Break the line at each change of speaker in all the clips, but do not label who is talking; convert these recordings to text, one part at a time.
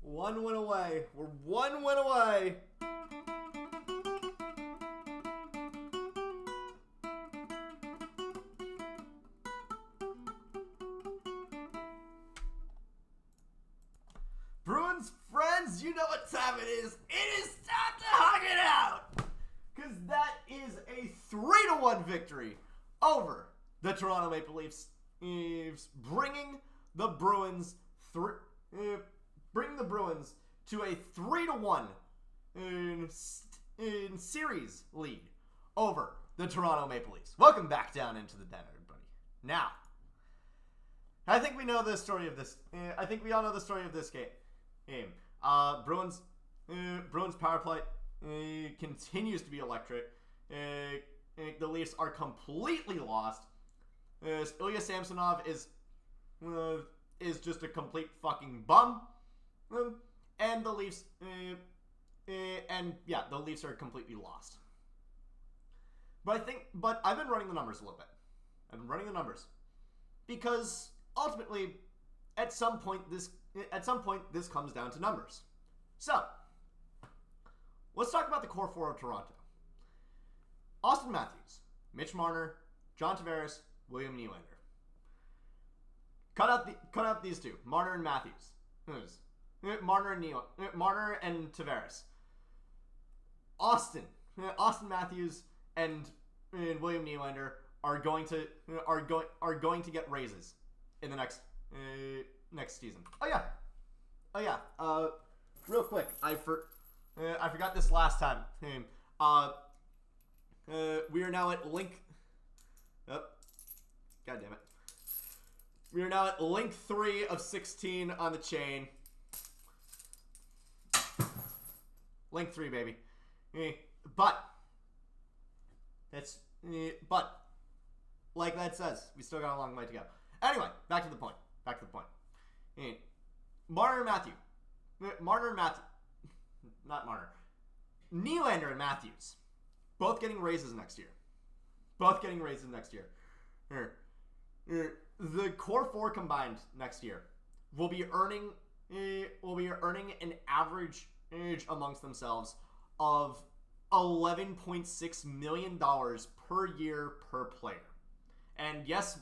One win away. We're one win away. Bruins friends, you know what time it is. It is time to hug it out. Because that is a 3-1 victory over the Toronto Maple Leafs, bringing the Bruins to a 3-1 in series lead over the Toronto Maple Leafs. Welcome back down into the den, everybody. Now, I think we know the story of this. I think we all know the story of this game. Bruins power play continues to be electric. The Leafs are completely lost. Ilya Samsonov is just a complete fucking bum. And the Leafs the Leafs are completely lost. But I've been running the numbers a little bit. I've been running the numbers because ultimately at some point this comes down to numbers. So, let's talk about the core four of Toronto. Austin Matthews, Mitch Marner, John Tavares, William Nylander. Cut out these two, Marner and Matthews. Marner and Tavares. Austin Matthews and William Nylander are going to get raises in the next season. Oh yeah. Real quick, I forgot this last time. We are now at link. Oh, God damn it. We are now at link 3 of 16 on the chain. Link 3, baby. But like that says, we still got a long way to go. Anyway, back to the point. Nylander and Matthews, both getting raises next year. The core four combined next year will be earning an average amongst themselves of $11.6 million per year per player. And yes,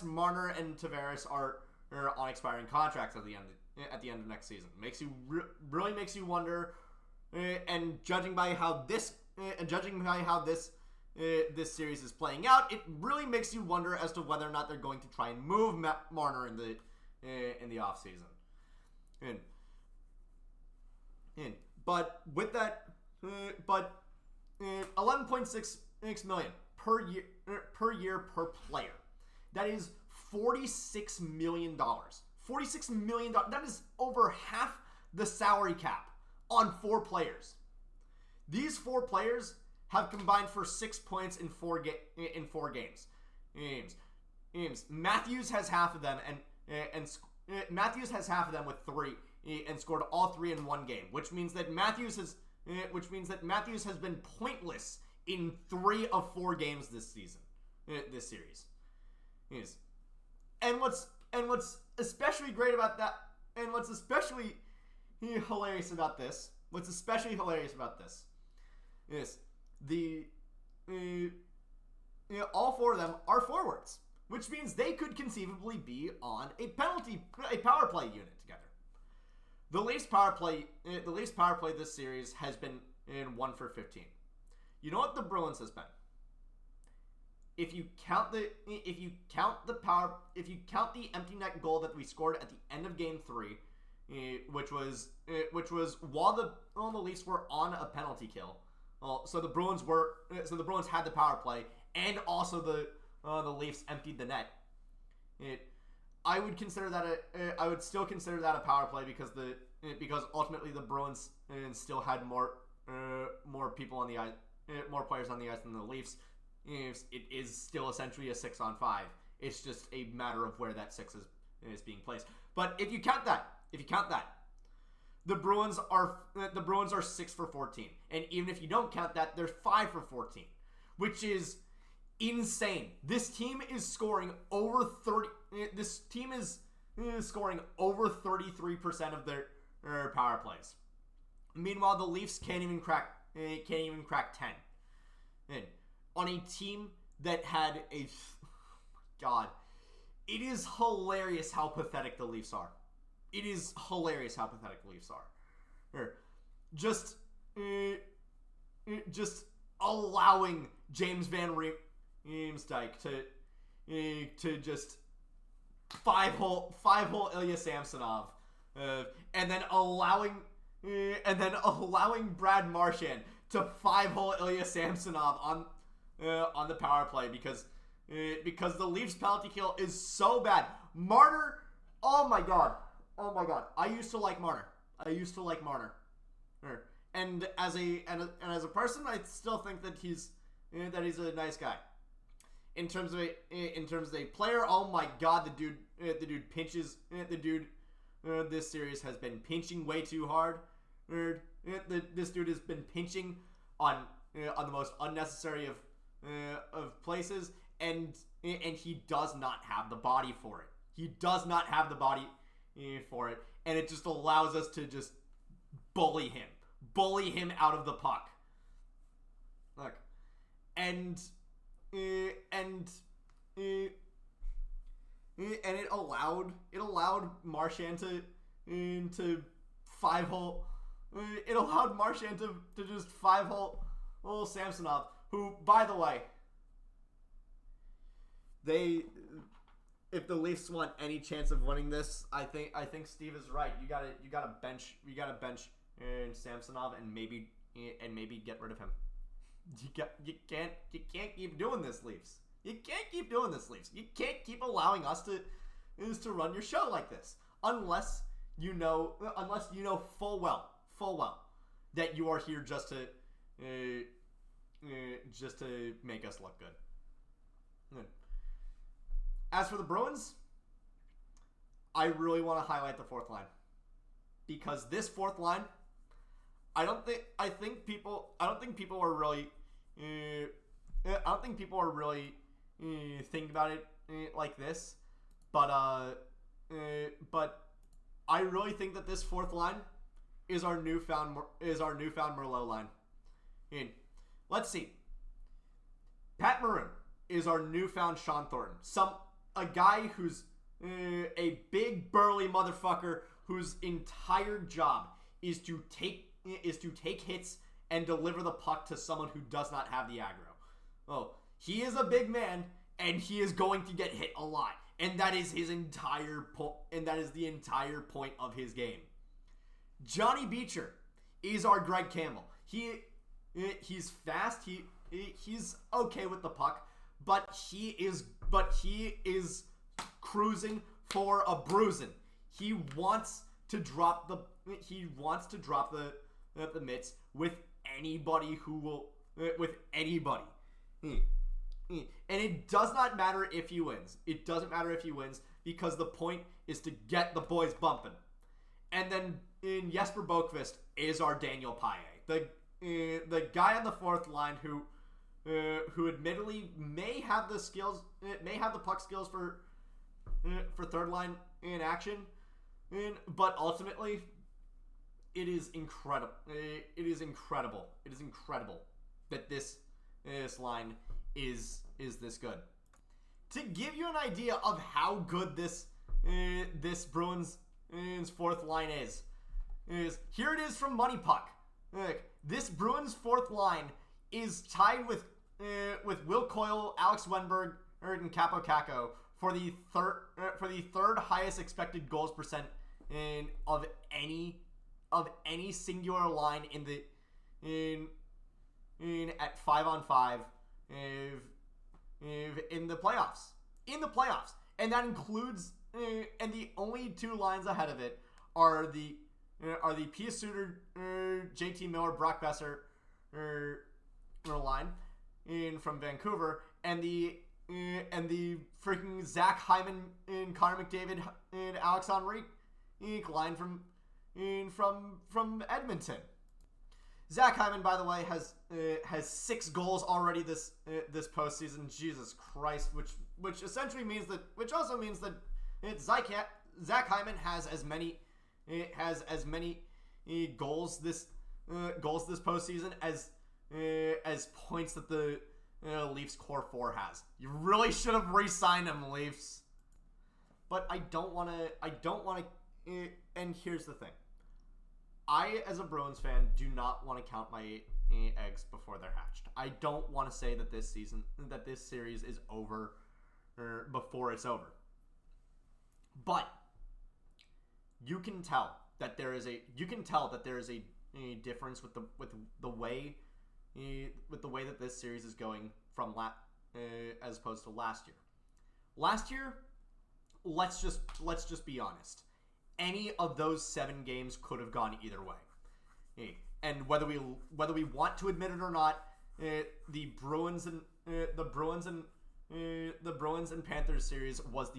Marner and Tavares are on expiring contracts at the end of next season. Really makes you wonder. And judging by how this series is playing out, it really makes you wonder as to whether or not they're going to try and move Marner in the offseason. But with that, 11.6 million per year per player. That is $46 million. $46 million. That is over half the salary cap on 4 players. These 4 players have combined for 6 points in 4 games. Matthews has half of them, and Matthews has half of them with 3, and scored all 3 in 1 game, which means that Matthews has been pointless in 3 of 4 games this season, this series. Yes. And what's especially great about that, and what's especially hilarious about this, is all 4 of them are forwards, which means they could conceivably be on a power play unit together. The Leafs power play this series has been in 1 for 15. You know what the Bruins has been? If you count the empty net goal that we scored at the end of Game 3, which was while the Leafs were on a penalty kill. So the Bruins had the power play, and also the Leafs emptied the net. I would still consider that a power play because ultimately the Bruins still had more people on the ice, more players on the ice than the Leafs. It is still essentially a 6-on-5. It's just a matter of where that 6 is being placed. But if you count that, the Bruins are 6 for 14, and even if you don't count that, they're 5 for 14, which is insane. This team is scoring over 30. This team is scoring over 33% of their power plays. Meanwhile, the Leafs can't even crack 10. And on a team that had a God, it is hilarious how pathetic the Leafs are. It is hilarious how pathetic the Leafs are. Just allowing James Van Riemsdyk to just five-hole Ilya Samsonov, and then allowing Brad Marchand to five-hole Ilya Samsonov on the power play because the Leafs penalty kill is so bad. Marner, oh my god, I used to like Marner. And as a person, I still think that he's a nice guy. In terms of a player, oh my god, the dude pinches. The dude this series has been pinching way too hard. This dude has been pinching on the most unnecessary of places, and he does not have the body for it. He does not have the body for it, and it just allows us to just bully him out of the puck. Look, and it allowed Marchand to five-hole. It allowed Marchand to just five-hole Samsonov, who, by the way, if the Leafs want any chance of winning this, I think Steve is right. You gotta bench Samsonov and maybe get rid of him. You can't keep doing this, Leafs. You can't keep doing this, Leafs. You can't keep allowing us to run your show like this, unless you know full well that you are here just to make us look good. As for the Bruins, I really want to highlight the fourth line, because this fourth line, I don't think people are really thinking about it like this, but I really think that this fourth line is our newfound Merlot line. And let's see, Pat Maroon is our newfound Sean Thornton, a guy who's a big burly motherfucker whose entire job is to take hits and deliver the puck to someone who does not have the aggro. Oh, he is a big man, and he is going to get hit a lot, and that is his entire and that is the entire point of his game. Johnny Beecher is our Greg Campbell. He's fast. He's okay with the puck, but he is cruising for a bruising. He wants to drop the mitts with anybody with anybody. And it does not matter if he wins. It doesn't matter if he wins, because the point is to get the boys bumping. And then Jesper Boqvist is our Daniel Paille, the guy on the fourth line who admittedly may have the puck skills for third line in action, but ultimately it is incredible. It is incredible that this line is this good. To give you an idea of how good this Bruins fourth line is here it is from Money Puck. This Bruins fourth line is tied with Will Coyle, Alex Wenberg, and Capo Caco for the third highest expected goals percent of any singular line at 5-on-5 in the playoffs. And that includes and the only two lines ahead of it are the Pius Suter, JT Miller, Brock Besser line from Vancouver, and the freaking Zach Hyman and Connor McDavid and Alex Henrique line from Edmonton. Zach Hyman, by the way, has 6 goals already this postseason. Jesus Christ, which also means that Zach Hyman has as many has as many goals this postseason as points that the Leafs core 4 has. You really should have re-signed him, Leafs. But I don't want to. And here's the thing: I, as a Bruins fan, do not want to count my eggs before they're hatched. I don't want to say that this series is over before it's over. But you can tell that there is a difference with the way that this series is going from as opposed to last year. Last year, let's just be honest. Any of those 7 games could have gone either way. And whether we want to admit it or not, the Bruins and Panthers series was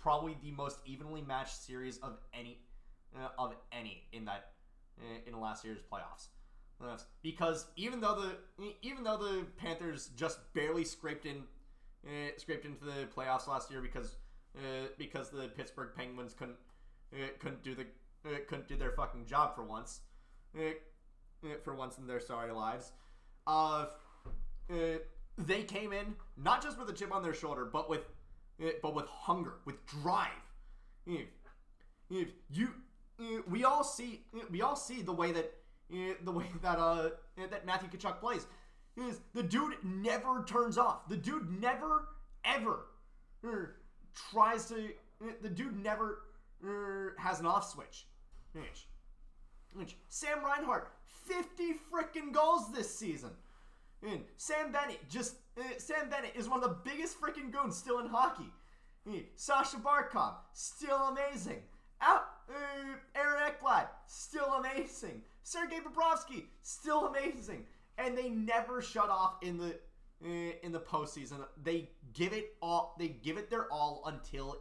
probably the most evenly matched series of any in last year's playoffs. Because even though the Panthers just barely scraped into the playoffs last year because the Pittsburgh Penguins couldn't do their fucking job for once in their sorry lives. They came in not just with a chip on their shoulder, but with hunger, with drive. We all see the way that Matthew Tkachuk plays. The dude never turns off. The dude never ever tries to. The dude never has an off switch. Sam Reinhart, 50 freaking goals this season. And Sam Bennett is one of the biggest freaking goons still in hockey. Sasha Barkov, still amazing. Aaron Ekblad, still amazing. Sergei Bobrovsky, still amazing. And they never shut off in the postseason. They give it their all until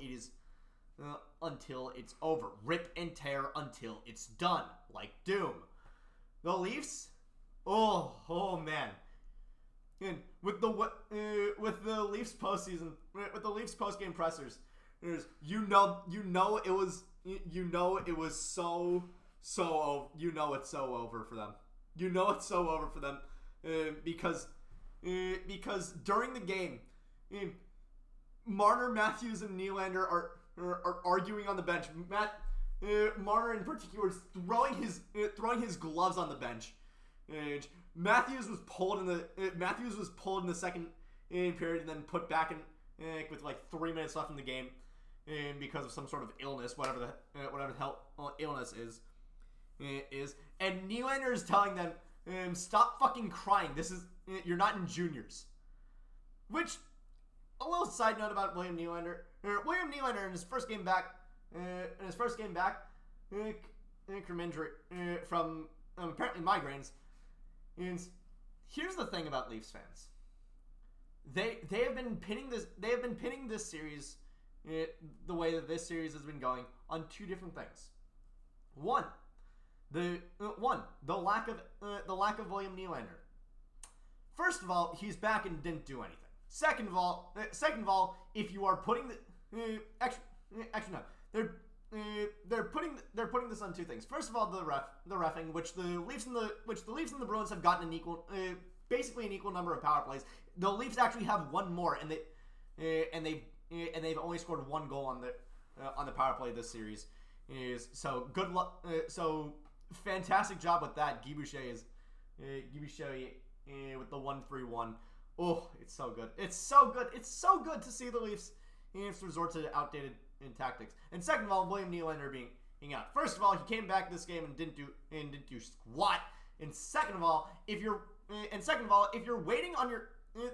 it's over. Rip and tear until it's done, like Doom. The Leafs, oh man. And with the Leafs postseason, with the Leafs postgame pressers, you know it's so over for them. You know it's so over for them because during the game, Marner, Matthews, and Nylander are arguing on the bench. Marner in particular is throwing his gloves on the bench. Matthews was pulled in the second period and then put back in with like 3 minutes left in the game because of some sort of illness, whatever the hell illness is. And Nylander is telling them, stop fucking crying. You're not in juniors. Which, a little side note about William Nylander. William Nylander in his first game back, from injury, from apparently migraines. And here's the thing about Leafs fans. They have been pinning this series, the way that this series has been going, on 2 different things. One, the lack of William Nylander. First of all, he's back and didn't do anything. Second of all, if you are putting actually no, they're putting this on 2 things. First of all, the reffing, which the Leafs and the Bruins have gotten basically an equal number of power plays. The Leafs actually have one more, and they've only scored 1 goal on the power play this series. So good luck. So fantastic job with that. Guy Boucher with the 1-3-1. Oh, it's so good. It's so good. It's so good to see the Leafs resort to outdated tactics. And second of all, William Nylander being out. First of all, he came back this game and didn't do squat. And second of all, if you're waiting on your,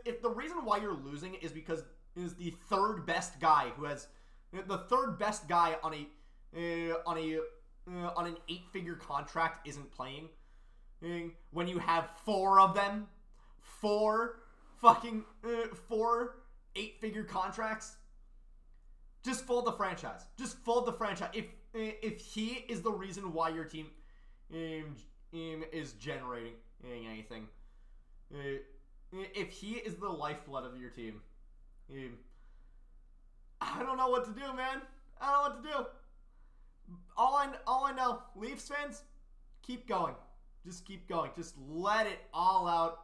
if the reason why you're losing is because is the third best guy on an 8-figure contract isn't playing, when you have 4 of them, 4 8-figure contracts, just fold the franchise. Just fold the franchise. If he is the reason why your team is generating anything, if he is the lifeblood of your team, I don't know what to do, man. I don't know what to do. all I know, Leafs fans, keep going. Just keep going. Just let it all out.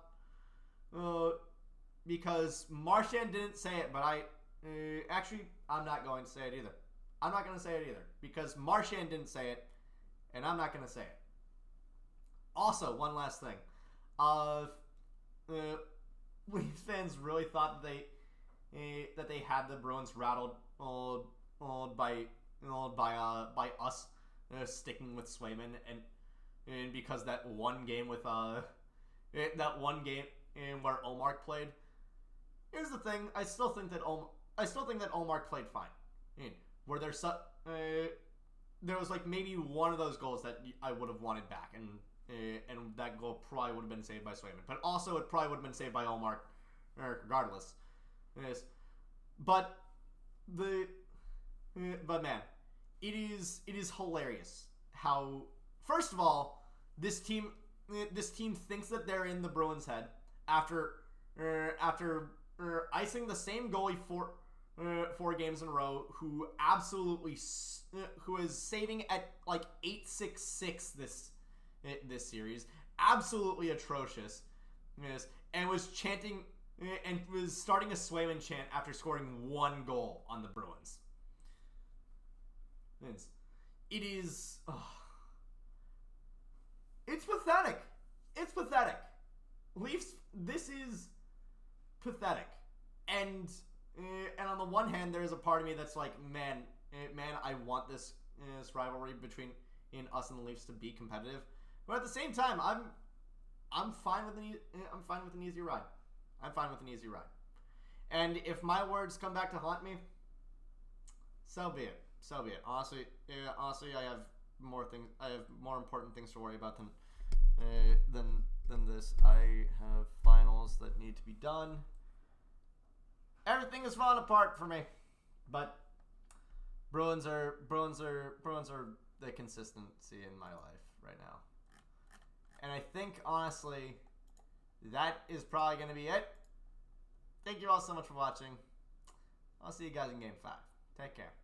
Because Marchand didn't say it, but actually, I'm not going to say it either. I'm not going to say it either because Marchand didn't say it, and I'm not going to say it. Also, one last thing. Leafs fans really thought that they had the Bruins rattled by us sticking with Swayman and because that one game with where Omar played. Here's the thing: I still think that Omar played fine. Where there was like maybe one of those goals that I would have wanted back, and that goal probably would have been saved by Swayman. But also, it probably would have been saved by Omar, regardless. But man, it is hilarious how, first of all, this team thinks that they're in the Bruins' head after icing the same goalie four games in a row, who is saving at like 866 this series, absolutely atrocious, and was chanting and was starting a Swayman chant after scoring one goal on the Bruins. It is. It's pathetic. It's pathetic. Leafs. This is pathetic. And on the one hand, there's a part of me that's like, man, I want this rivalry between us and the Leafs to be competitive. But at the same time, I'm fine with an easy ride. I'm fine with an easy ride. And if my words come back to haunt me, so be it. So be it. Honestly, I have more important things to worry about than this. I have finals that need to be done. Everything is falling apart for me, but Bruins are the consistency in my life right now. And I think, honestly, that is probably going to be it. Thank you all so much for watching. I'll see you guys in Game 5. Take care.